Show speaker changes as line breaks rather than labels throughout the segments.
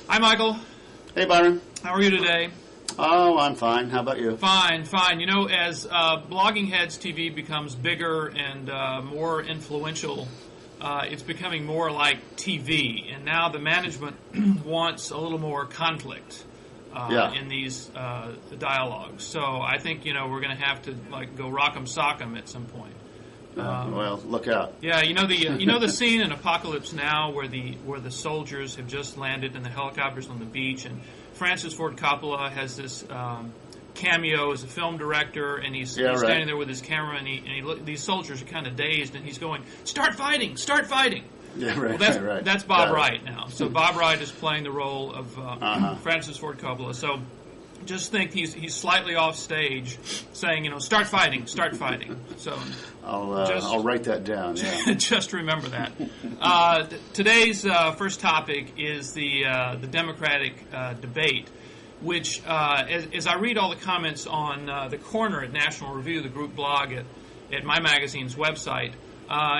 Hi, Michael.
Hey, Byron.
How are you today?
Oh, I'm fine. How about you?
Fine, fine. You know, as Blogging Heads TV becomes bigger and more influential, it's becoming more like TV. And now the management wants a little more conflict in these dialogues. So I think, we're going to have to go rock'em sock'em at some point.
Well, look out.
Yeah, you know the scene in Apocalypse Now where the soldiers have just landed in the helicopters on the beach, and Francis Ford Coppola has this cameo as a film director, and he's standing there with his camera, and these soldiers are kind of dazed, and he's going, "Start fighting! Start fighting!"
Yeah, right.
Well, that's Bob Wright now. So Bob Wright is playing the role of Francis Ford Coppola. So just think he's slightly off stage saying, "Start fighting, start fighting." So
I'll write that down. Yeah.
Just remember that. Today's first topic is the Democratic debate, which, as I read all the comments on the corner at National Review, the group blog at my magazine's website,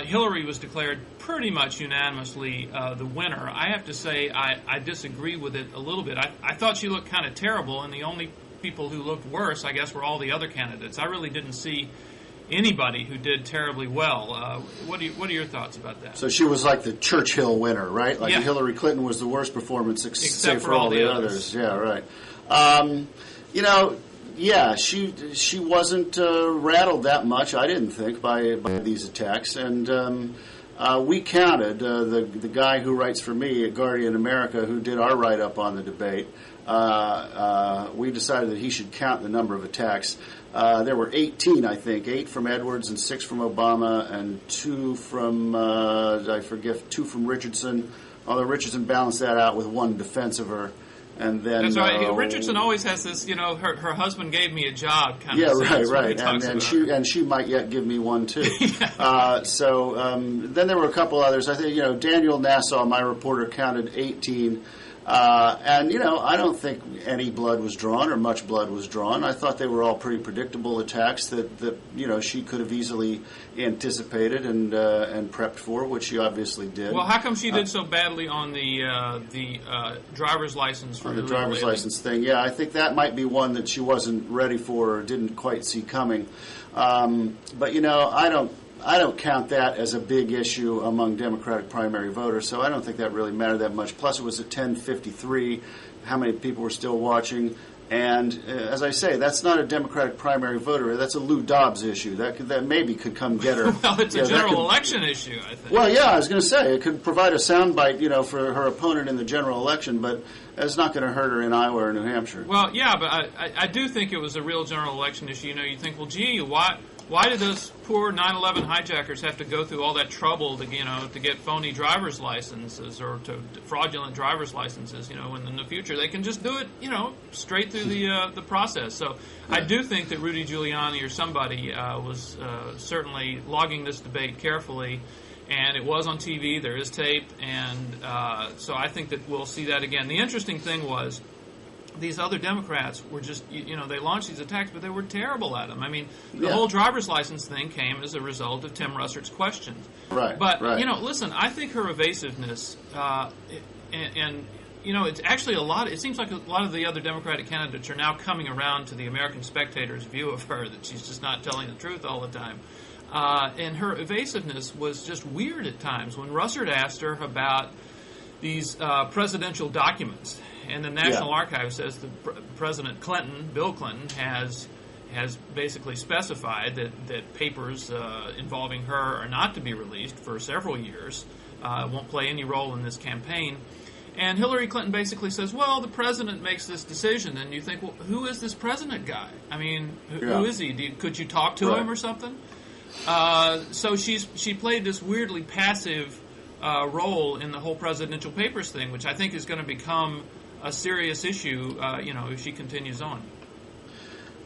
Hillary was declared pretty much unanimously the winner. I have to say I disagree with it a little bit. I thought she looked kind of terrible, and the only people who looked worse, I guess, were all the other candidates. I really didn't see anybody who did terribly well. What are your thoughts about that?
So she was like the Churchill winner, right? Like
yeah.
Hillary Clinton was the worst performance
except for all the
others. Yeah, right. Yeah, she wasn't rattled that much, I didn't think, by these attacks. And we counted, the guy who writes for me at Guardian America, who did our write-up on the debate, we decided that he should count the number of attacks. There were 18, I think, 8 from Edwards and 6 from Obama and 2 from, 2 from Richardson, although Richardson balanced that out with 1 defense of her. And then
that's right. Richardson always has this, her husband gave me a job kind
of.
Yeah,
right. And she might yet give me one too. Yeah. Then there were a couple others. I think Daniel Nassau, my reporter, counted 18. I don't think any blood was drawn or much blood was drawn. I thought they were all pretty predictable attacks that she could have easily anticipated and prepped for, which she obviously did.
Well, how come she did so badly on the driver's license?
On the driver's license thing, yeah, I think that might be one that she wasn't ready for or didn't quite see coming. I don't count that as a big issue among Democratic primary voters, so I don't think that really mattered that much. Plus, it was at 10:53. How many people were still watching? And as I say, that's not a Democratic primary voter. That's a Lou Dobbs issue. That maybe could come get her.
Well, it's a general election issue, I think.
Well, yeah, I was going to say it could provide a soundbite, for her opponent in the general election, but it's not going to hurt her in Iowa or New Hampshire.
Well, yeah, but I do think it was a real general election issue. You think, well, gee, why did those poor 9/11 hijackers have to go through all that trouble to get phony driver's licenses or to fraudulent driver's licenses? And in the future they can just do it, straight through the process. So yeah. I do think that Rudy Giuliani or somebody was certainly logging this debate carefully, and it was on TV. There is tape, and so I think that we'll see that again. The interesting thing was, these other Democrats were just, they launched these attacks, but they were terrible at them. I mean, the whole driver's license thing came as a result of Tim Russert's questions.
Right.
But,
right.
Listen, I think her evasiveness, it's actually it seems like a lot of the other Democratic candidates are now coming around to the American spectator's view of her, that she's just not telling the truth all the time. And her evasiveness was just weird at times. When Russert asked her about these presidential documents, and the National Archive says that President Clinton, Bill Clinton, has basically specified that papers involving her are not to be released for several years, won't play any role in this campaign. And Hillary Clinton basically says, well, the president makes this decision. And you think, well, who is this president guy? I mean, who is he? Could you talk to him or something? So she played this weirdly passive role in the whole presidential papers thing, which I think is going to become a serious issue, if she continues on.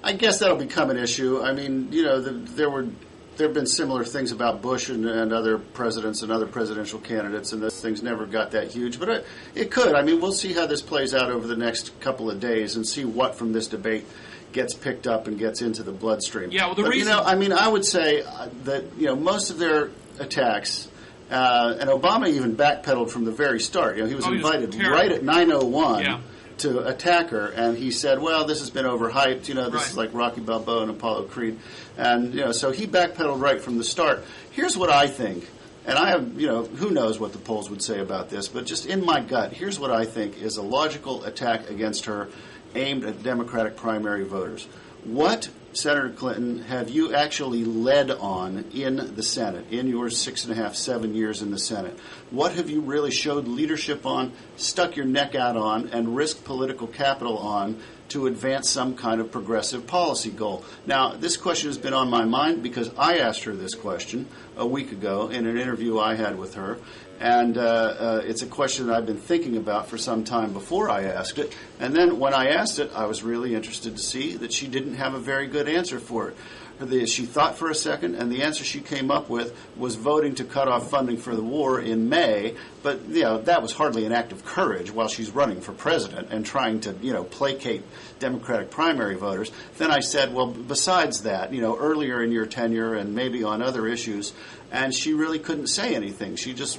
I guess that'll become an issue. I mean, there have been similar things about Bush and other presidents and other presidential candidates, and those things never got that huge. But it could. I mean, we'll see how this plays out over the next couple of days and see what from this debate gets picked up and gets into the bloodstream.
Yeah, well, the reason...
I would say that, most of their attacks And Obama even backpedaled from the very start. He was invited
terrible.
right at 9:01
Yeah.
to attack her, and he said, "Well, this has been overhyped. This
Right.
is like Rocky Balboa and Apollo Creed," and so he backpedaled right from the start. Here's what I think, and I have, who knows what the polls would say about this, but just in my gut, here's what I think is a logical attack against her, aimed at Democratic primary voters. What, Senator Clinton, have you actually led on in the Senate, in your 6.5, 7 years in the Senate? What have you really showed leadership on, stuck your neck out on, and risked political capital on to advance some kind of progressive policy goal? Now, this question has been on my mind because I asked her this question a week ago in an interview I had with her. And it's a question that I've been thinking about for some time before I asked it. And then when I asked it, I was really interested to see that she didn't have a very good answer for it. She thought for a second, and the answer she came up with was voting to cut off funding for the war in May. But that was hardly an act of courage while she's running for president and trying to placate Democratic primary voters. Then I said, well, besides that, earlier in your tenure and maybe on other issues, and she really couldn't say anything. She just,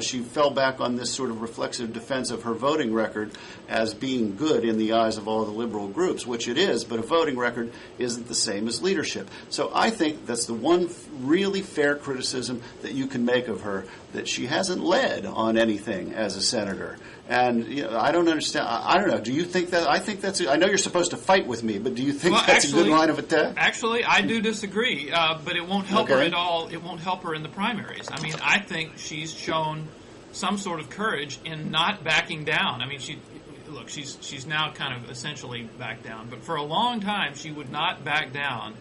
she fell back on this sort of reflexive defense of her voting record as being good in the eyes of all the liberal groups, which it is, but a voting record isn't the same as leadership. So I think that's the one really fair criticism that you can make of her, that she hasn't led on anything as a senator. And I don't understand. I don't know. Do you think that? I think that's. I know you're supposed to fight with me, but do you think that's a good line of attack?
Actually, I do disagree. But it won't help her at all. It won't help her in the primaries. I mean, I think she's shown some sort of courage in not backing down. I mean, she's now kind of essentially backed down. But for a long time, she would not back down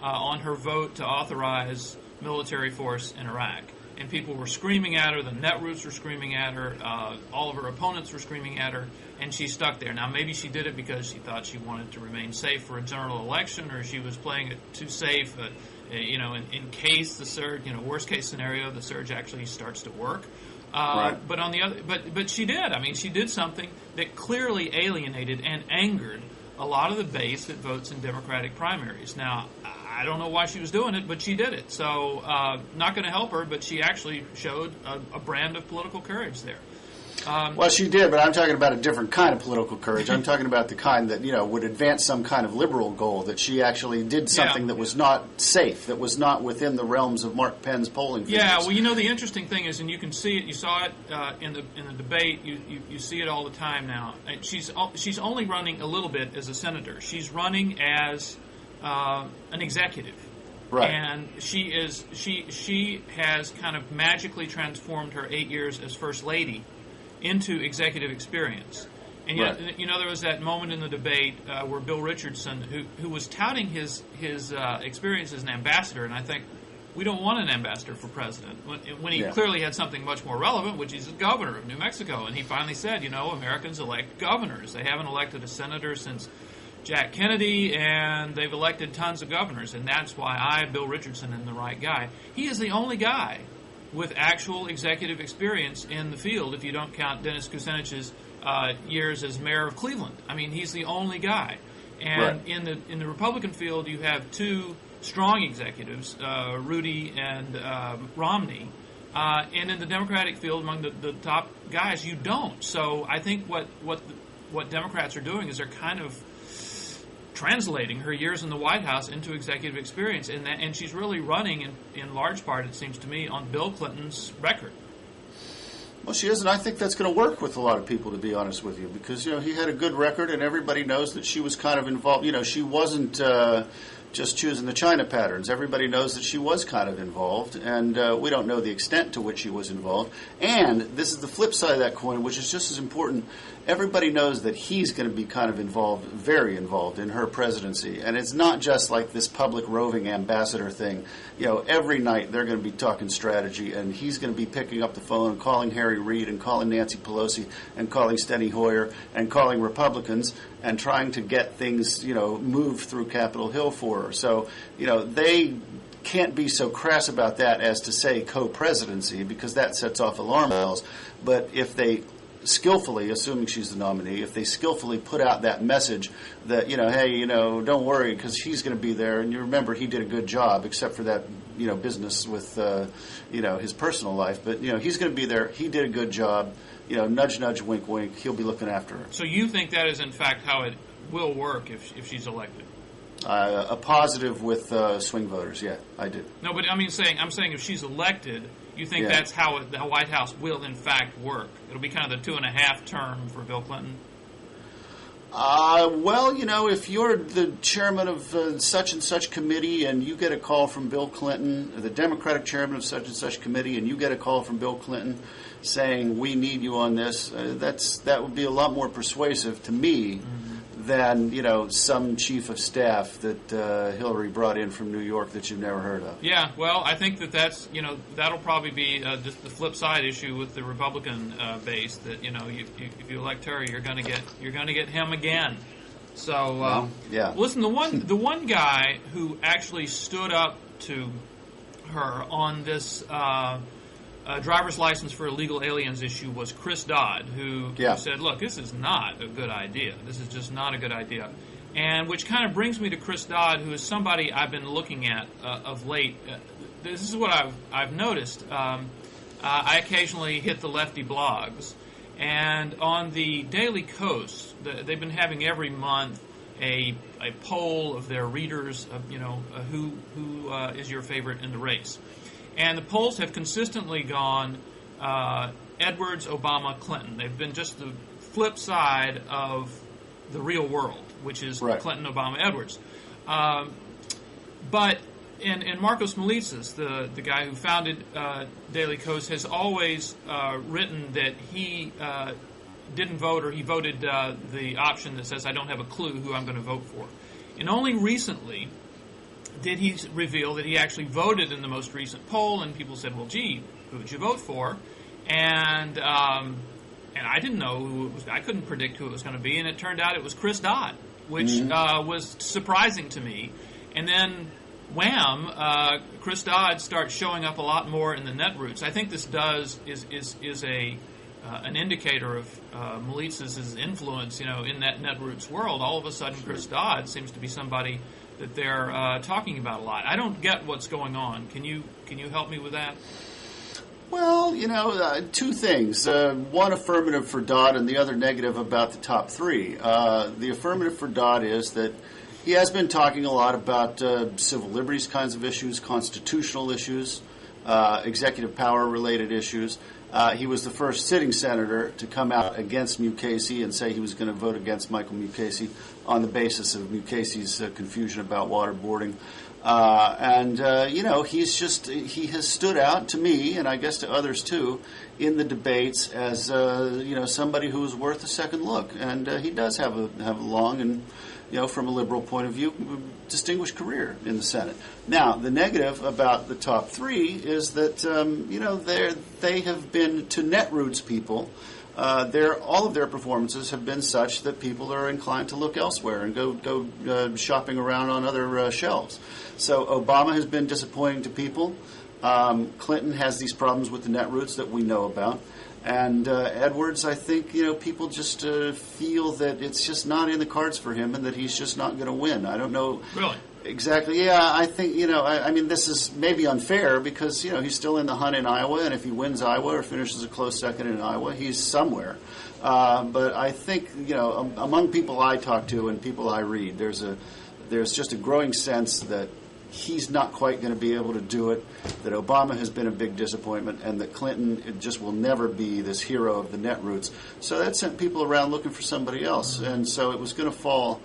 on her vote to authorize military force in Iraq. And people were screaming at her, the netroots were screaming at her, all of her opponents were screaming at her, and she stuck there. Now, maybe she did it because she thought she wanted to remain safe for a general election, or she was playing it too safe, in case the surge, worst case scenario, the surge actually starts to work.
Right.
But on the other, but she did. I mean, she did something that clearly alienated and angered a lot of the base that votes in Democratic primaries. Now, I don't know why she was doing it, but she did it. So, not going to help her, but she actually showed a brand of political courage there.
Well, she did, but I'm talking about a different kind of political courage. I'm talking about the kind that, would advance some kind of liberal goal, that she actually did something that was not safe, that was not within the realms of Mark Penn's polling figures.
Yeah, well, the interesting thing is, and you can see it, you saw it in the debate, you see it all the time now. She's only running a little bit as a senator. She's running as an executive.
Right.
And she has kind of magically transformed her 8 years as First Lady into executive experience. And yet, there was that moment in the debate where Bill Richardson, who was touting his experience as an ambassador, and I think we don't want an ambassador for president, when he clearly had something much more relevant, which is the governor of New Mexico. And he finally said, Americans elect governors. They haven't elected a senator since Jack Kennedy, and they've elected tons of governors, and that's why Bill Richardson, am the right guy. He is the only guy with actual executive experience in the field, if you don't count Dennis Kucinich's years as mayor of Cleveland. I mean, he's the only guy. And in the Republican field, you have two strong executives, Rudy and Romney. And in the Democratic field, among the top guys, you don't. So I think what Democrats are doing is they're kind of translating her years in the White House into executive experience, and she's really running, in large part, it seems to me, on Bill Clinton's record.
Well, she is, and I think that's going to work with a lot of people, to be honest with you, because he had a good record, and everybody knows that she was kind of involved. She wasn't just choosing the China patterns. Everybody knows that she was kind of involved, and we don't know the extent to which she was involved. And this is the flip side of that coin, which is just as important. Everybody knows that he's going to be kind of involved, very involved in her presidency. And it's not just like this public roving ambassador thing. Every night they're going to be talking strategy, and he's going to be picking up the phone and calling Harry Reid and calling Nancy Pelosi and calling Steny Hoyer and calling Republicans and trying to get things, moved through Capitol Hill for her. So, they can't be so crass about that as to say co-presidency, because that sets off alarm bells. But if they skillfully, assuming she's the nominee, if they skillfully put out that message that, hey, don't worry because he's going to be there. And you remember he did a good job, except for that, business with, his personal life. But, he's going to be there. He did a good job. Nudge, nudge, wink, wink. He'll be looking after her.
So you think that is, in fact, how it will work if she's elected?
A positive with swing voters, yeah, I do.
No, but I'm saying if she's elected, you think that's how the White House will, in fact, work? It'll be kind of the 2.5 term for Bill Clinton?
Well, if you're the chairman of such and such committee and you get a call from Bill Clinton, the Democratic chairman of such and such committee, and you get a call from Bill Clinton saying, we need you on this, that would be a lot more persuasive to me than, some chief of staff that Hillary brought in from New York that you've never heard of.
Yeah, well, I think that's that'll probably be just the flip side issue with the Republican base. That if you elect her, you're going to get him again. So listen, the one guy who actually stood up to her on this driver's license for illegal aliens issue was Chris Dodd, who said, look, this is not a good idea. This is just not a good idea. And which kind of brings me to Chris Dodd, who is somebody I've been looking at of late. This is what I've noticed. I occasionally hit the lefty blogs, and on the Daily Kos, they've been having every month a poll of their readers of, who is your favorite in the race. And the polls have consistently gone Edwards, Obama, Clinton. They've been just the flip side of the real world, which is Clinton, Obama, Edwards. But Marcos Melitzis, the guy who founded Daily Kos, has always written that he didn't vote, or he voted the option that says, I don't have a clue who I'm going to vote for. And only recently did he reveal that he actually voted in the most recent poll, and people said, well, gee, who would you vote for? And I didn't know who it was. I couldn't predict who it was going to be, and it turned out it was Chris Dodd, which was surprising to me. And then, wham, Chris Dodd starts showing up a lot more in the netroots. I think this is an indicator of Melitzis' influence, in that netroots world. All of a sudden, Chris Dodd seems to be somebody that they're talking about a lot. I don't get what's going on. Can you help me with that?
Well, two things. One affirmative for Dodd and the other negative about the top three. The affirmative for Dodd is that he has been talking a lot about civil liberties kinds of issues, constitutional issues, executive power-related issues. He was the first sitting senator to come out against Mukasey and say he was going to vote against Michael Mukasey on the basis of Mukasey's confusion about waterboarding. He has stood out to me, and I guess to others too, in the debates as somebody who is worth a second look. And he does have a long and, from a liberal point of view, distinguished career in the Senate. Now, the negative about the top three is that they have been, to netroots people, all of their performances have been such that people are inclined to look elsewhere and go shopping around on other shelves. So Obama has been disappointing to people. Clinton has these problems with the netroots that we know about. And Edwards, I think, people just feel that it's just not in the cards for him and that he's just not going to win. I don't know.
Really?
Exactly. Yeah, I think, this is maybe unfair because, he's still in the hunt in Iowa, and if he wins Iowa or finishes a close second in Iowa, he's somewhere. But I think, among people I talk to and people I read, there's just a growing sense that he's not quite going to be able to do it, that Obama has been a big disappointment, and that Clinton just will never be this hero of the netroots. So that sent people around looking for somebody else. And so it was going to fall,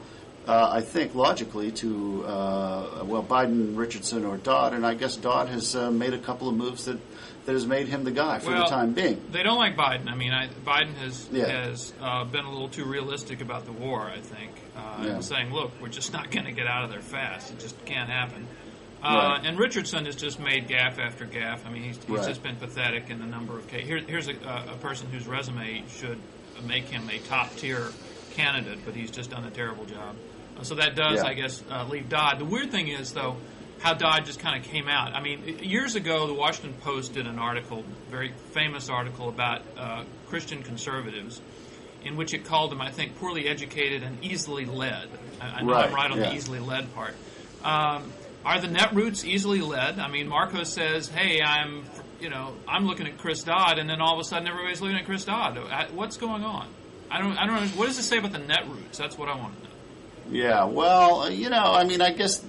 I think, logically to, Biden, Richardson, or Dodd. And I guess Dodd has made a couple of moves that has made him the guy for the time being.
They don't like Biden. I mean, Biden has been a little too realistic about the war, I think. And saying, look, we're just not going to get out of there fast. It just can't happen. And Richardson has just made gaffe after gaffe. I mean, he's just been pathetic in a number of cases. Here's a person whose resume should make him a top-tier candidate, but he's just done a terrible job. So that does, I guess, leave Dodd. The weird thing is, though, how Dodd just kind of came out. I mean, years ago, the Washington Post did an article, very famous article about Christian conservatives, in which it called them, I think, poorly educated and easily led. I know I'm right on the easily led part. Are the netroots easily led? I mean, Marcos says, "Hey, I'm looking at Chris Dodd," and then all of a sudden everybody's looking at Chris Dodd. What's going on? I don't know. What does it say about the netroots? That's what I want to know.
Yeah, well, I mean, I guess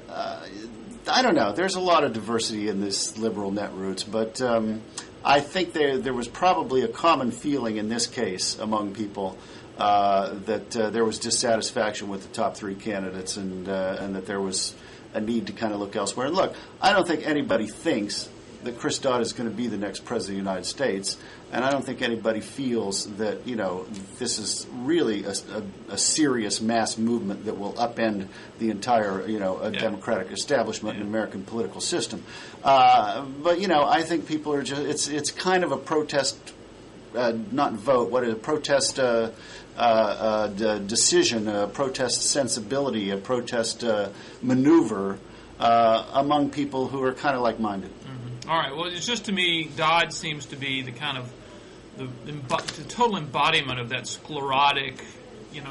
I don't know. There's a lot of diversity in this liberal netroots, but I think there was probably a common feeling in this case among people that there was dissatisfaction with the top three candidates, and that there was a need to kind of look elsewhere. And look, I don't think anybody thinks that Chris Dodd is going to be the next president of the United States, and I don't think anybody feels that this is really a serious mass movement that will upend the entire democratic establishment and American political system. But I think people are just it's kind of a protest, not vote. What is a protest? Decision, a protest sensibility, a protest maneuver among people who are kind of like-minded.
Mm-hmm. All right. Well, it's just to me, Dodd seems to be the kind of the total embodiment of that sclerotic,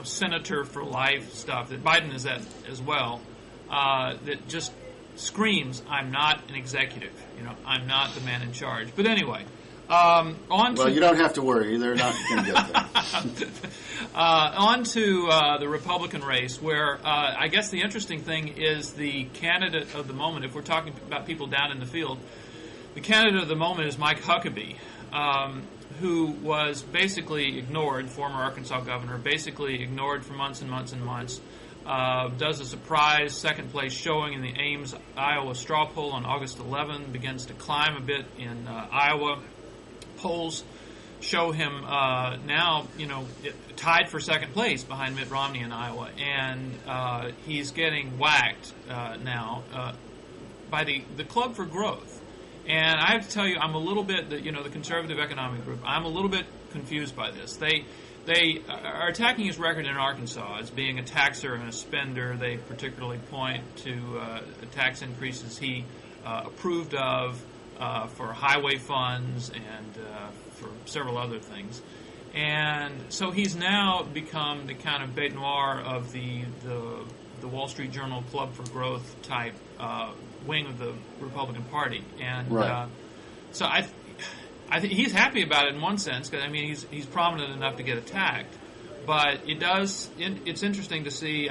senator for life stuff that Biden is at as well. That just screams, "I'm not an executive. I'm not the man in charge." But anyway. You don't have to worry. They're not going to get there. On to the Republican race, where I guess the interesting thing is the candidate of the moment, if we're talking about people down in the field, the candidate of the moment is Mike Huckabee, who was basically ignored, former Arkansas governor, basically ignored for months and months and months. Does a surprise second-place showing in the Ames, Iowa straw poll on August 11, begins to climb a bit in Iowa. Polls show him now, tied for second place behind Mitt Romney in Iowa, and he's getting whacked now by the Club for Growth. And I have to tell you, I'm a little bit, the conservative economic group, I'm a little bit confused by this. They are attacking his record in Arkansas as being a taxer and a spender. They particularly point to tax increases he approved of for highway funds and for several other things. And so he's now become the kind of bête noire of the Wall Street Journal Club for Growth type wing of the Republican Party. And
right.
So I think he's happy about it in one sense, because he's prominent enough to get attacked. But it's interesting to see.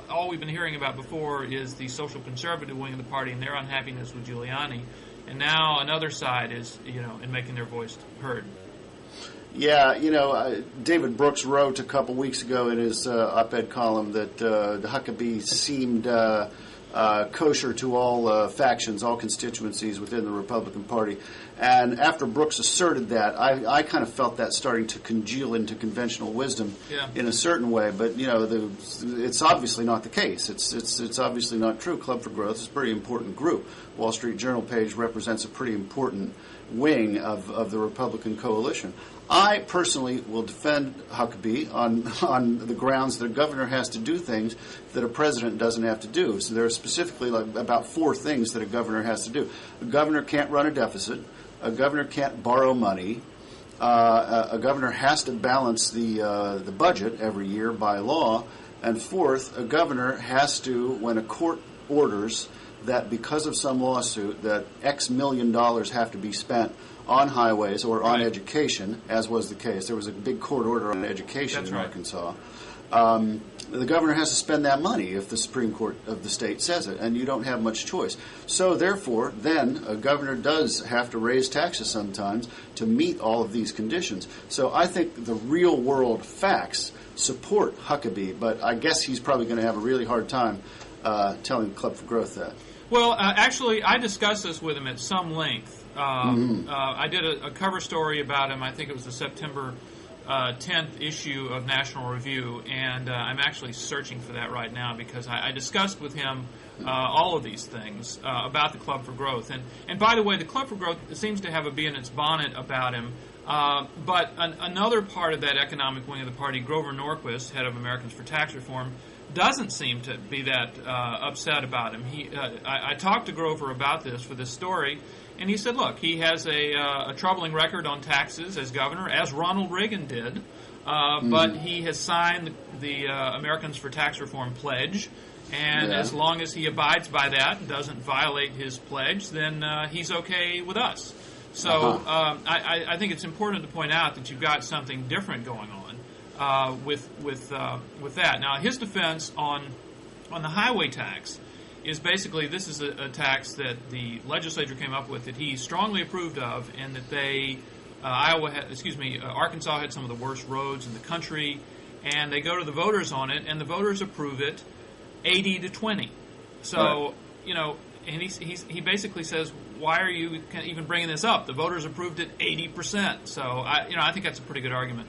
All we've been hearing about before is the social conservative wing of the party and their unhappiness with Giuliani. And now another side is, in making their voice heard.
Yeah, David Brooks wrote a couple weeks ago in his op-ed column that Huckabee seemed kosher to all factions, all constituencies within the Republican Party. And after Brooks asserted that, I kind of felt that starting to congeal into conventional wisdom in a certain way. But it's obviously not the case. It's obviously not true. Club for Growth is a pretty important group. Wall Street Journal page represents a pretty important wing of the Republican coalition. I personally will defend Huckabee on the grounds that a governor has to do things that a president doesn't have to do. So there are specifically about 4 things that a governor has to do. A governor can't run a deficit. A governor can't borrow money. A governor has to balance the budget every year by law. And fourth, a governor has to, when a court orders that because of some lawsuit that X million dollars have to be spent on highways or on education, as was the case. There was a big court order on education in Arkansas. The governor has to spend that money if the Supreme Court of the state says it, and you don't have much choice. So therefore, then a governor does have to raise taxes sometimes to meet all of these conditions. So I think the real world facts support Huckabee, but I guess he's probably going to have a really hard time telling the Club for Growth that.
Well, actually, I discussed this with him at some length. I did a cover story about him. I think it was the September 10th issue of National Review, and I'm actually searching for that right now because I discussed with him all of these things about the Club for Growth. And by the way, the Club for Growth seems to have a bee in its bonnet about him But another part of that economic wing of the party, Grover Norquist, head of Americans for Tax Reform, doesn't seem to be that upset about him. I talked to Grover about this for this story, and he said, look, he has a troubling record on taxes as governor, as Ronald Reagan did, but he has signed the Americans for Tax Reform pledge, and as long as he abides by that and doesn't violate his pledge, then he's okay with us. So I think it's important to point out that you've got something different going on with that. Now, his defense on the highway tax is basically this is a tax that the legislature came up with that he strongly approved of, and that Arkansas had some of the worst roads in the country, and they go to the voters on it, and the voters approve it 80-20. So and he basically says, why are you even bringing this up? The voters approved it 80%. So I think that's a pretty good argument.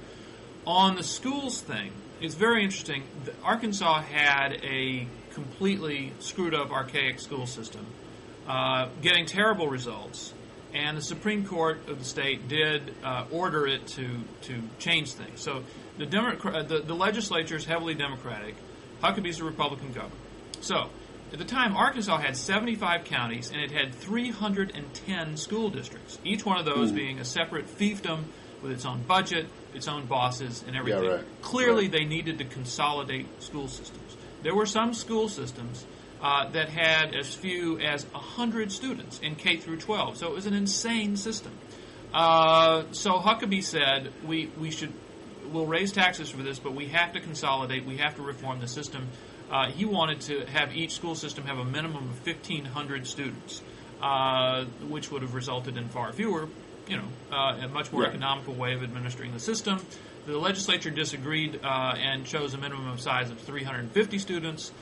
On the schools thing, it's very interesting. Arkansas had a completely screwed up, archaic school system, getting terrible results, and the Supreme Court of the state did order it to change things. So the legislature is heavily Democratic. Huckabee's a Republican governor. So at the time, Arkansas had 75 counties, and it had 310 school districts, each one of those being a separate fiefdom with its own budget, its own bosses, and everything.
Yeah, right.
Clearly, they needed to consolidate school systems. There were some school systems that had as few as 100 students in K through 12, so it was an insane system. So Huckabee said, we'll raise taxes for this, but we have to consolidate, we have to reform the system. He wanted to have each school system have a minimum of 1,500 students, which would have resulted in far fewer, a much more economical way of administering the system. The legislature disagreed and chose a minimum size of 350 students.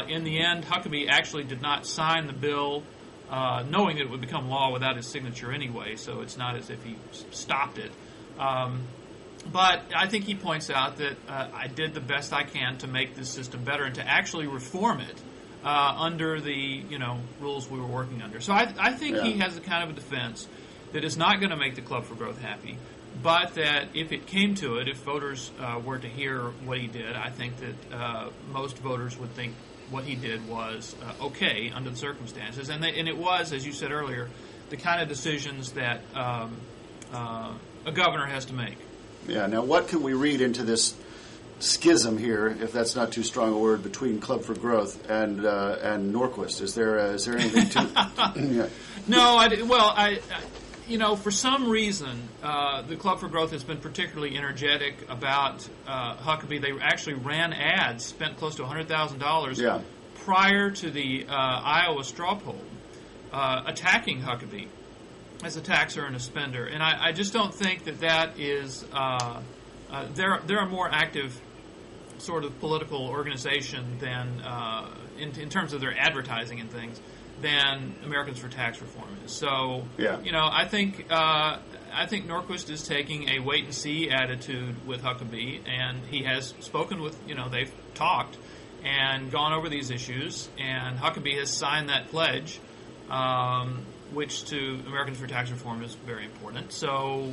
In the end, Huckabee actually did not sign the bill, knowing it would become law without his signature anyway, so it's not as if he stopped it. But I think he points out that I did the best I can to make this system better and to actually reform it under the rules we were working under. So I think he has a kind of a defense that is not going to make the Club for Growth happy, but that if it came to it, if voters were to hear what he did, I think that most voters would think what he did was okay under the circumstances. And it was, as you said earlier, the kind of decisions that a governor has to make.
Yeah. Now, what can we read into this schism here, if that's not too strong a word, between Club for Growth and Norquist? Is there anything to?
No, for some reason, the Club for Growth has been particularly energetic about Huckabee. They actually ran ads, spent close to $100,000 prior to the Iowa straw poll, attacking Huckabee as a taxer and a spender. And I just don't think that is... They're a more active sort of political organization than, in terms of their advertising and things, than Americans for Tax Reform is. So, I think Norquist is taking a wait-and-see attitude with Huckabee, and he has spoken with, they've talked and gone over these issues, and Huckabee has signed that pledge, which to Americans for Tax Reform is very important. So,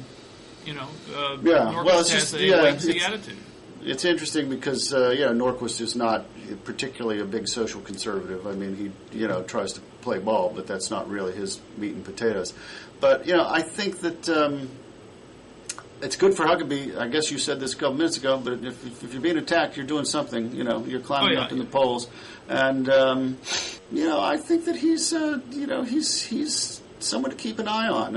Norquist has a wait-and-see attitude.
It's interesting because, Norquist is not particularly a big social conservative. I mean, he, tries to play ball, but that's not really his meat and potatoes. But, I think that it's good for Huckabee. I guess you said this a couple minutes ago, but if you're being attacked, you're doing something. You're climbing up in the polls. And, I think that he's someone to keep an eye on.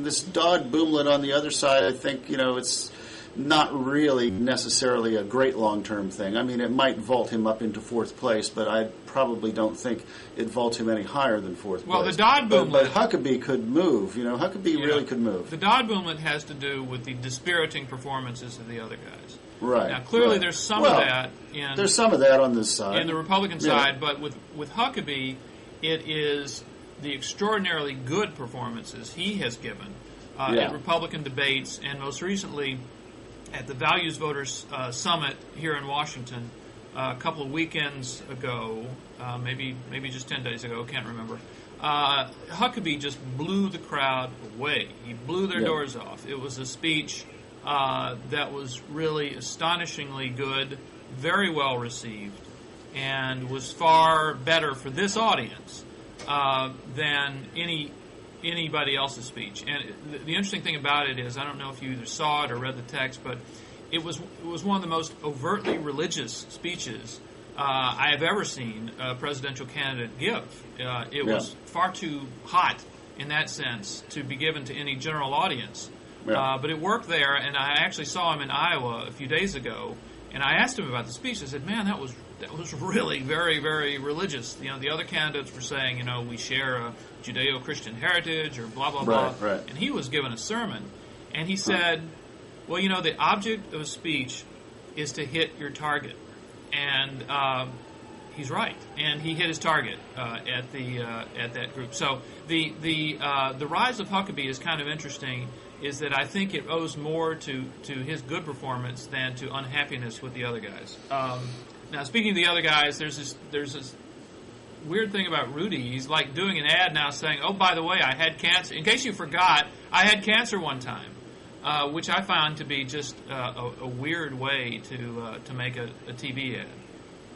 This Dodd boomlet on the other side, I think, it's not really necessarily a great long-term thing. I mean, it might vault him up into fourth place, but I probably don't think it vaults him any higher than fourth place.
Well, the Dodd boomlet...
But Huckabee could move. Huckabee really could move.
The Dodd boomlet has to do with the dispiriting performances of the other guys.
Right.
Now, clearly there's some of that in...
There's some of that on this side.
In the Republican side, but with Huckabee, it is the extraordinarily good performances he has given at Republican debates, and most recently at the Values Voters Summit here in Washington a couple of weekends ago, maybe just 10 days ago, can't remember. Huckabee just blew the crowd away. He blew their doors off. It was a speech that was really astonishingly good, very well received, and was far better for this audience than anybody else's speech. And the interesting thing about it is, I don't know if you either saw it or read the text, but it was one of the most overtly religious speeches I have ever seen a presidential candidate give. It was far too hot in that sense to be given to any general audience. But it worked there, and I actually saw him in Iowa a few days ago, and I asked him about the speech. I said, man, that was really very, very religious. You know, the other candidates were saying, you know, we share a Judeo-Christian heritage or blah, blah, blah.
Right.
And he was given a sermon, and he said, well, you know, the object of a speech is to hit your target. And he's right, and he hit his target at that group. So the rise of Huckabee is kind of interesting. Is that I think it owes more to his good performance than to unhappiness with the other guys. Now, speaking of the other guys, there's this weird thing about Rudy. He's like doing an ad now saying, "Oh, by the way, I had cancer. In case you forgot, I had cancer one time," which I found to be just a weird way to make a TV ad.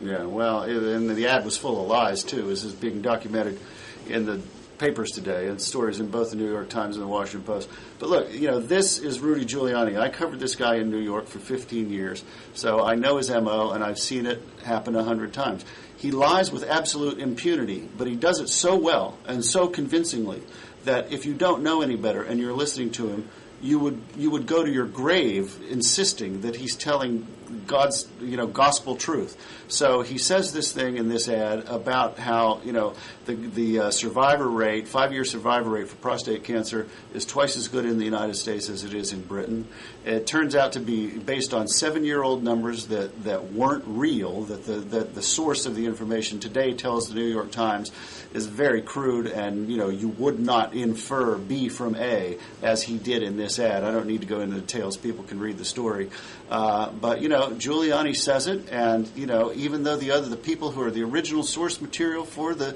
Yeah, well, and the ad was full of lies too. This is being documented in the papers today, and stories in both the New York Times and the Washington Post. But look, you know, this is Rudy Giuliani. I covered this guy in New York for 15 years, so I know his MO, and I've seen it happen 100 times. He lies with absolute impunity, but he does it so well and so convincingly that if you don't know any better and you're listening to him, you would go to your grave insisting that he's telling God's, you know, gospel truth. So he says this thing in this ad about how, you know, the survivor rate, 5-year survivor rate for prostate cancer is twice as good in the United States as it is in Britain. It turns out to be based on 7-year-old numbers that weren't real, that the source of the information today tells the New York Times is very crude, and, you know, you would not infer B from A as he did in this ad. I don't need to go into details. People can read the story. But, you know, Giuliani says it, and, you know, even though the people who are the original source material for the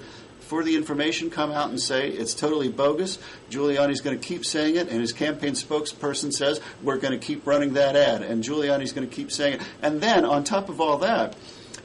information come out and say it's totally bogus, Giuliani's going to keep saying it, and his campaign spokesperson says we're going to keep running that ad, and Giuliani's going to keep saying it. And then, on top of all that,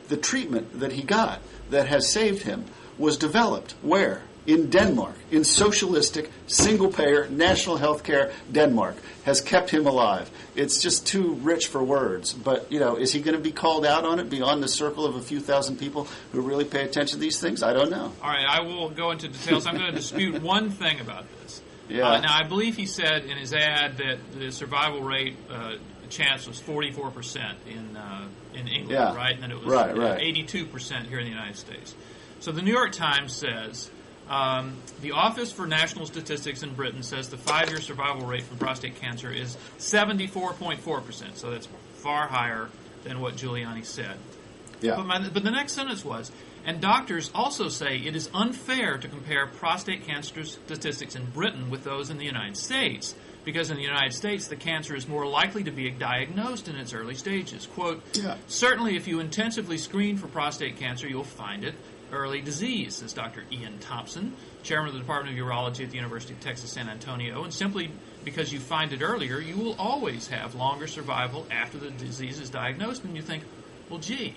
the treatment that he got that has saved him was developed where? In Denmark, in socialistic, single-payer, national health care Denmark, has kept him alive. It's just too rich for words. But, you know, is he going to be called out on it beyond the circle of a few thousand people who really pay attention to these things? I don't know.
All right, I will go into details. I'm going to dispute one thing about this.
Yeah.
Now, I believe he said in his ad that the survival rate chance was 44% in England, right? And then it was 82% here in the United States. So the New York Times says, the Office for National Statistics in Britain says the 5-year survival rate from prostate cancer is 74.4%. So that's far higher than what Giuliani said.
Yeah.
But the next sentence was, and doctors also say it is unfair to compare prostate cancer statistics in Britain with those in the United States, because in the United States the cancer is more likely to be diagnosed in its early stages. Quote, certainly if you intensively screen for prostate cancer, you'll find it early disease, says Dr. Ian Thompson, chairman of the Department of Urology at the University of Texas, San Antonio. And simply because you find it earlier, you will always have longer survival after the disease is diagnosed. And you think, well, gee,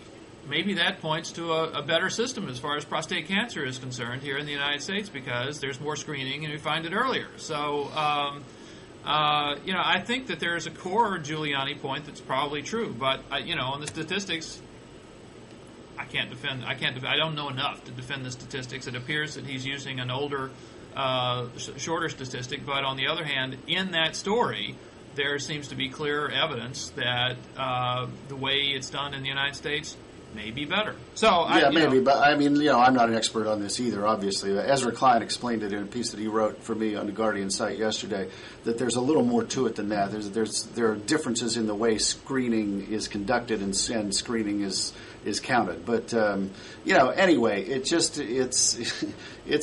maybe that points to a better system as far as prostate cancer is concerned here in the United States, because there's more screening and you find it earlier. So, you know, I think that there's a core Giuliani point that's probably true. But, you know, on the statistics, I don't know enough to defend the statistics. It appears that he's using an older, shorter statistic. But on the other hand, in that story, there seems to be clear evidence that the way it's done in the United States may be better. So maybe,
but I mean, you know, I'm not an expert on this either, obviously. Ezra Klein explained it in a piece that he wrote for me on the Guardian site yesterday, that there's a little more to it than that. There are differences in the way screening is conducted and screening is counted. But you know, anyway, it's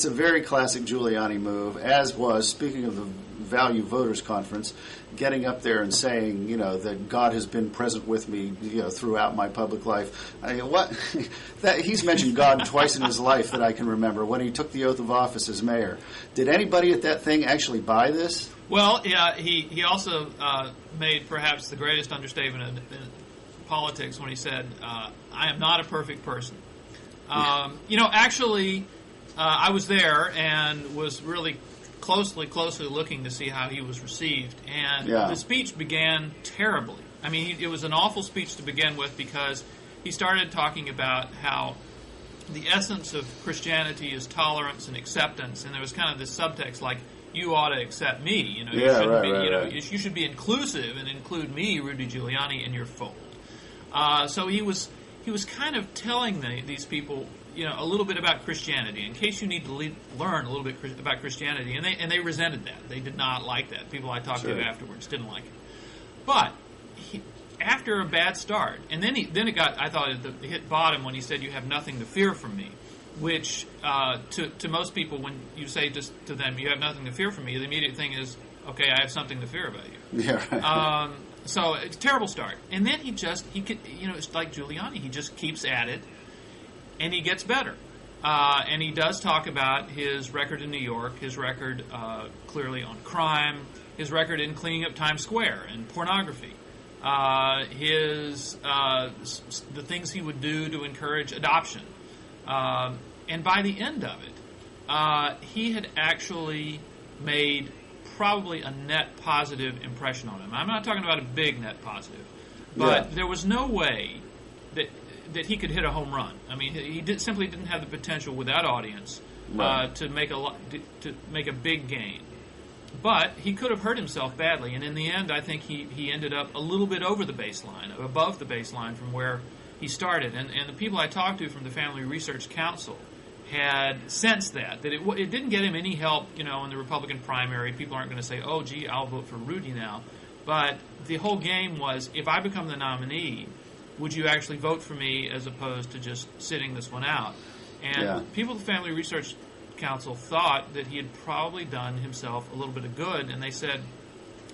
a very classic Giuliani move, as was, speaking of value voters conference, getting up there and saying, that God has been present with me, throughout my public life. I mean, what? He's mentioned God twice in his life that I can remember, when he took the oath of office as mayor. Did anybody at that thing actually buy this?
Well, yeah, he also made perhaps the greatest understatement in politics when he said, I am not a perfect person. Actually, I was there and was really closely looking to see how he was received. And the speech began terribly. I mean, it was an awful speech to begin with, because he started talking about how the essence of Christianity is tolerance and acceptance, and there was kind of this subtext like, you ought to accept me. You should be inclusive and include me, Rudy Giuliani, in your fold. So he was kind of telling these people, a little bit about Christianity, in case you need to learn a little bit about Christianity, and they resented that. They did not like that. People I talked to afterwards didn't like it. But after a bad start, and then it got, I thought, it hit bottom when he said, "You have nothing to fear from me," which to most people, when you say just to them, "You have nothing to fear from me," the immediate thing is, "Okay, I have something to fear about you."
Yeah. Right.
So it's a terrible start, and then he could, it's like Giuliani. He just keeps at it, and he gets better. And he does talk about his record in New York, his record clearly on crime, his record in cleaning up Times Square and pornography, the things he would do to encourage adoption. And by the end of it, he had actually made probably a net positive impression on him. I'm not talking about a big net positive, but there was no way that he could hit a home run. I mean, he simply didn't have the potential with that audience to make a big gain. But he could have hurt himself badly, and in the end, I think he ended up a little bit over the baseline, above the baseline from where he started. And the people I talked to from the Family Research Council had sensed that it didn't get him any help, in the Republican primary. People aren't going to say, "Oh, gee, I'll vote for Rudy now." But the whole game was, if I become the nominee, would you actually vote for me as opposed to just sitting this one out? And people at the Family Research Council thought that he had probably done himself a little bit of good, and they said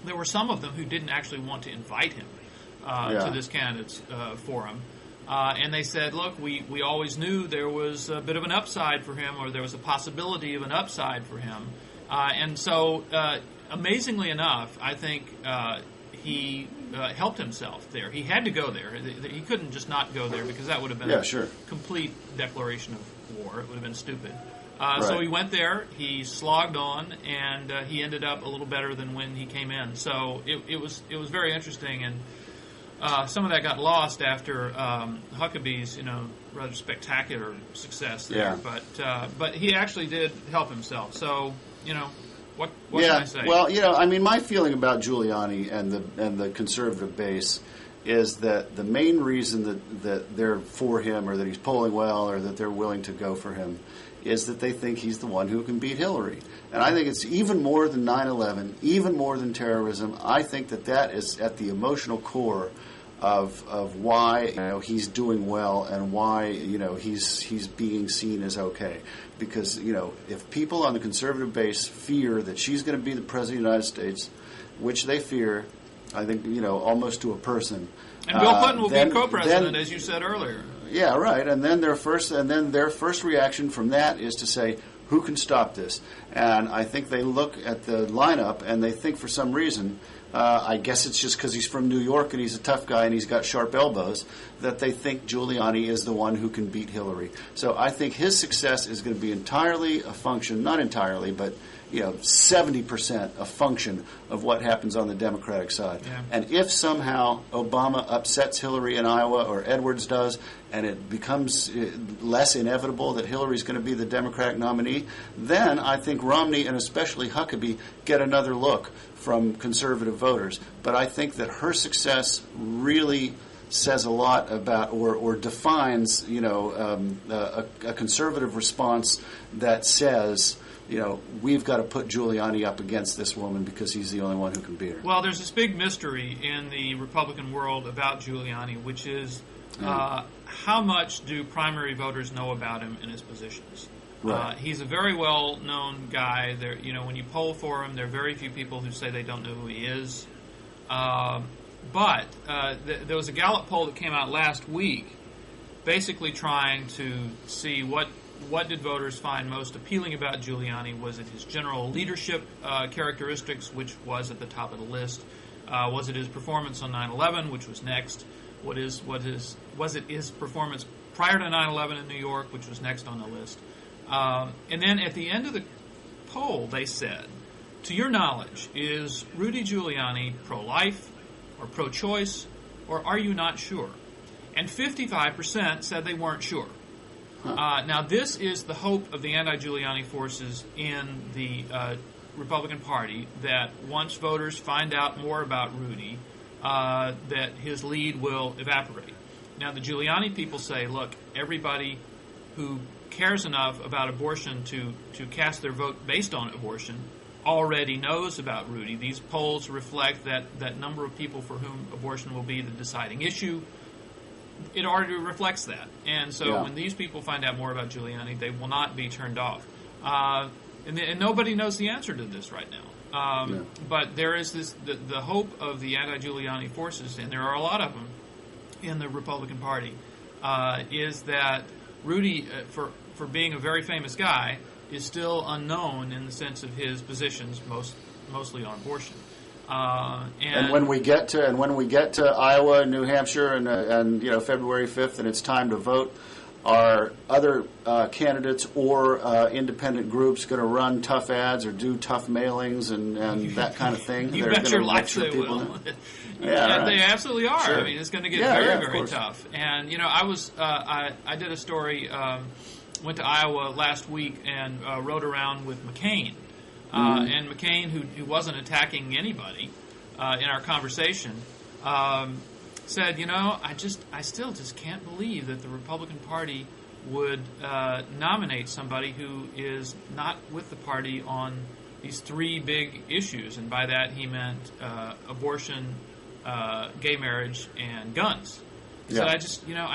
there were some of them who didn't actually want to invite him to this candidates forum. And they said, look, we always knew there was a bit of an upside for him, or there was a possibility of an upside for him. And so, amazingly enough, I think he helped himself there. He had to go there. He couldn't just not go there, because that would have been a complete declaration of war. It would have been stupid. So he went there, he slogged on, and he ended up a little better than when he came in. So it was very interesting, and some of that got lost after Huckabee's rather spectacular success there. But he actually did help himself. So what can I say?
Well, I mean, my feeling about Giuliani and the conservative base is that the main reason that they're for him, or that he's polling well, or that they're willing to go for him, is that they think he's the one who can beat Hillary. And I think it's even more than 9/11, even more than terrorism. I think that is at the emotional core of why he's doing well, and why he's being seen as okay. Because if people on the conservative base fear that she's going to be the president of the United States, which they fear, I think almost to a person.
And Bill Clinton will be co-president, as you said earlier.
Yeah, right. And then their first reaction from that is to say, who can stop this? And I think they look at the lineup and they think, for some reason, I guess it's just because he's from New York and he's a tough guy and he's got sharp elbows, that they think Giuliani is the one who can beat Hillary. So I think his success is going to be entirely a function, not entirely, but 70% a function of what happens on the Democratic side. Yeah. And if somehow Obama upsets Hillary in Iowa, or Edwards does, and it becomes less inevitable that Hillary's going to be the Democratic nominee, then I think Romney and especially Huckabee get another look from conservative voters. But I think that her success really says a lot about, or defines, a conservative response that says, we've got to put Giuliani up against this woman because he's the only one who can beat her.
Well, there's this big mystery in the Republican world about Giuliani, which is how much do primary voters know about him and his positions?
Right.
He's a very well-known guy. There, when you poll for him, there are very few people who say they don't know who he is. But there was a Gallup poll that came out last week, basically trying to see what did voters find most appealing about Giuliani. Was it his general leadership characteristics, which was at the top of the list? Was it his performance on 9/11, which was next? Was it his performance prior to 9/11 in New York, which was next on the list? And then at the end of the poll, they said, to your knowledge, is Rudy Giuliani pro-life or pro-choice, or are you not sure? And 55% said they weren't sure. Now, this is the hope of the anti-Giuliani forces in the Republican Party, that once voters find out more about Rudy, that his lead will evaporate. Now, the Giuliani people say, look, everybody who cares enough about abortion to cast their vote based on abortion already knows about Rudy. These polls reflect that number of people for whom abortion will be the deciding issue. It already reflects that. And so when these people find out more about Giuliani, they will not be turned off. And nobody knows the answer to this right now. But there is the hope of the anti-Giuliani forces, and there are a lot of them in the Republican Party, is that Rudy, for being a very famous guy, is still unknown in the sense of his positions, mostly on abortion. And
when we get to Iowa and New Hampshire and February 5th, and it's time to vote, are other candidates or independent groups going to run tough ads or do tough mailings and that kind of thing?
You bet your life they will. They absolutely are.
Sure.
I mean, it's going to get very tough. And I did a story. Went to Iowa last week and rode around with McCain. And McCain, who wasn't attacking anybody in our conversation, said, I still just can't believe that the Republican Party would nominate somebody who is not with the party on these three big issues. And by that he meant abortion, gay marriage, and guns. He said, I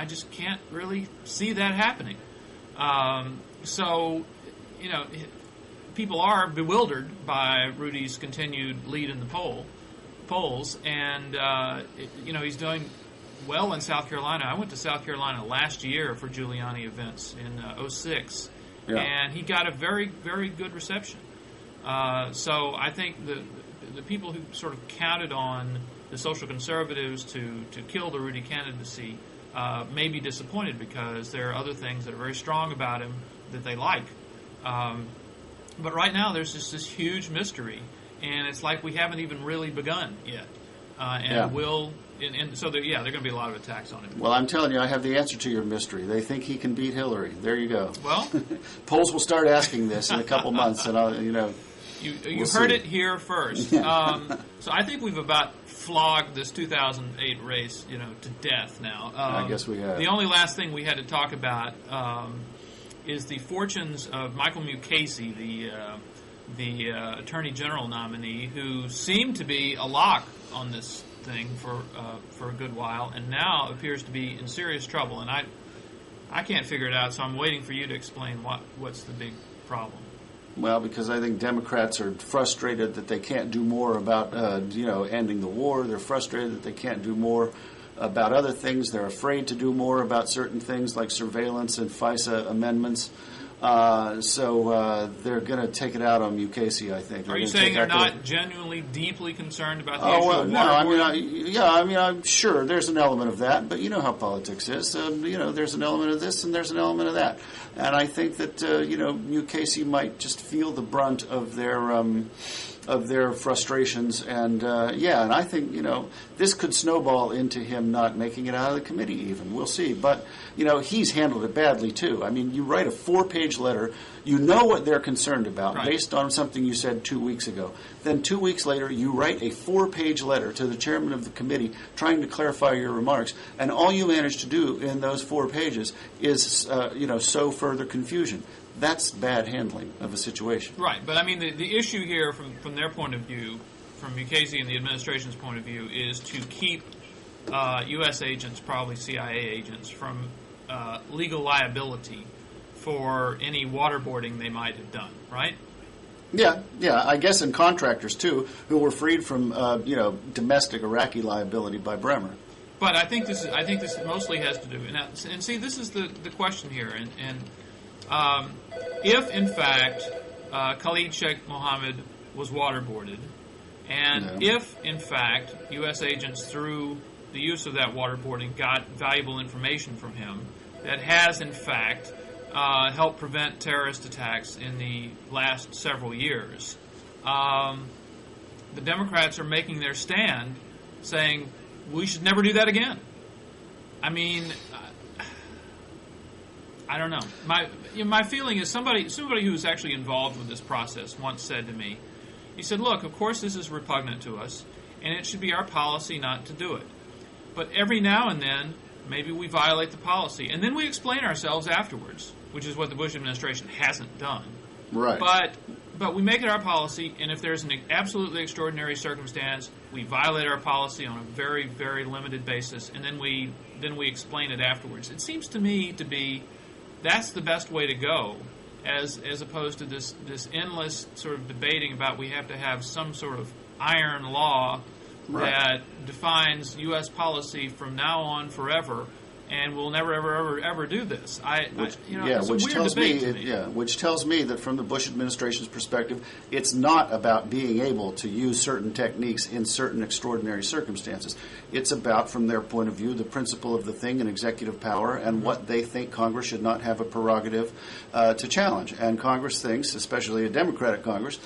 just can't really see that happening. People are bewildered by Rudy's continued lead in the polls, and he's doing well in South Carolina. I went to South Carolina last year for Giuliani events in 2006, and he got a very, very good reception. So I think the people who sort of counted on the social conservatives to kill the Rudy candidacy may be disappointed, because there are other things that are very strong about him that they like. But right now there's just this huge mystery, and it's like we haven't even really begun yet. So there are going to be a lot of attacks on him.
Well, I'm telling you, I have the answer to your mystery. They think he can beat Hillary. There you go.
Well,
polls will start asking this in a couple months, and
You heard it here first. So I think we've about flogged this 2008 race, to death now.
I guess we have.
The only last thing we had to talk about is the fortunes of Michael Mukasey, the Attorney General nominee, who seemed to be a lock on this thing for a good while, and now appears to be in serious trouble. And I can't figure it out, so I'm waiting for you to explain what's the big problem.
Well, because I think Democrats are frustrated that they can't do more about, ending the war. They're frustrated that they can't do more about other things. They're afraid to do more about certain things like surveillance and FISA amendments. So they're going to take it out on Mukasey, I think.
Are you saying they're not genuinely deeply concerned about the issue of water?
I'm sure there's an element of that, but you know how politics is. There's an element of this and there's an element of that. And I think that, Mukasey might just feel the brunt of their frustrations. And, and I think, this could snowball into him not making it out of the committee even. We'll see. But, he's handled it badly, too. I mean, you write a 4-page letter. You know what they're concerned about based on something you said 2 weeks ago. Then 2 weeks later, you write a 4-page letter to the chairman of the committee trying to clarify your remarks. And all you managed to do in those 4 pages is, sow further confusion. That's bad handling of a situation.
Right, but I mean the issue here from their point of view, from Mukasey and the administration's point of view, is to keep U.S. agents, probably CIA agents, from legal liability for any waterboarding they might have done, right?
Yeah. I guess, and contractors too, who were freed from domestic Iraqi liability by Bremer.
But I think this mostly has to do, and see, this is the question here, and if in fact Khalid Sheikh Mohammed was waterboarded, and if in fact U.S. agents through the use of that waterboarding got valuable information from him that has in fact helped prevent terrorist attacks in the last several years, the Democrats are making their stand, saying we should never do that again. I mean, I don't know. My feeling is somebody who's actually involved with this process once said to me, he said, look, of course this is repugnant to us, and it should be our policy not to do it. But every now and then, maybe we violate the policy, and then we explain ourselves afterwards, which is what the Bush administration hasn't done.
Right.
But we make it our policy, and if there's an absolutely extraordinary circumstance, we violate our policy on a very, very limited basis, and then we explain it afterwards. It seems to me to be that's the best way to go, as opposed to this endless sort of debating about we have to have some sort of iron law that defines U.S. policy from now on forever, and we'll never, ever do this.
Which tells me that from the Bush administration's perspective, it's not about being able to use certain techniques in certain extraordinary circumstances. It's about, from their point of view, the principle of the thing and executive power and what they think Congress should not have a prerogative to challenge. And Congress thinks, especially a Democratic Congress,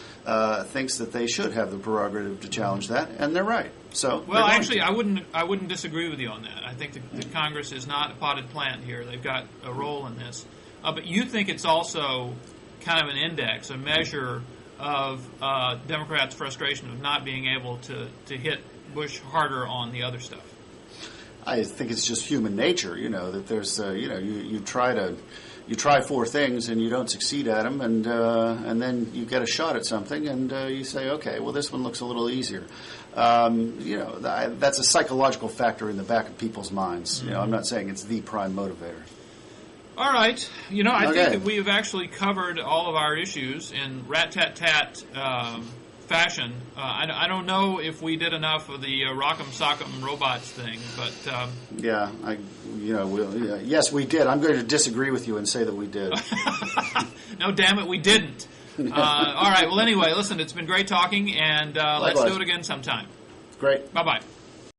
thinks that they should have the prerogative to challenge that, and they're right. So,
well, actually, I wouldn't disagree with you on that. I think that Congress is not a potted plant here. They've got a role in this. But you think it's also kind of an index, a measure of Democrats' frustration of not being able to hit Bush harder on the other stuff.
I think it's just human nature, that there's, you try four things and you don't succeed at them, and then you get a shot at something, and you say, okay, well, this one looks a little easier. That's a psychological factor in the back of people's minds. I'm not saying it's the prime motivator.
All right. I think that we have actually covered all of our issues in rat-tat-tat fashion. I don't know if we did enough of the rock'em sock'em robots thing, but
yes, we did. I'm going to disagree with you and say that we did.
No, damn it, we didn't. All right. Well, anyway, listen, it's been great talking, and let's do it again sometime.
Great.
Bye-bye.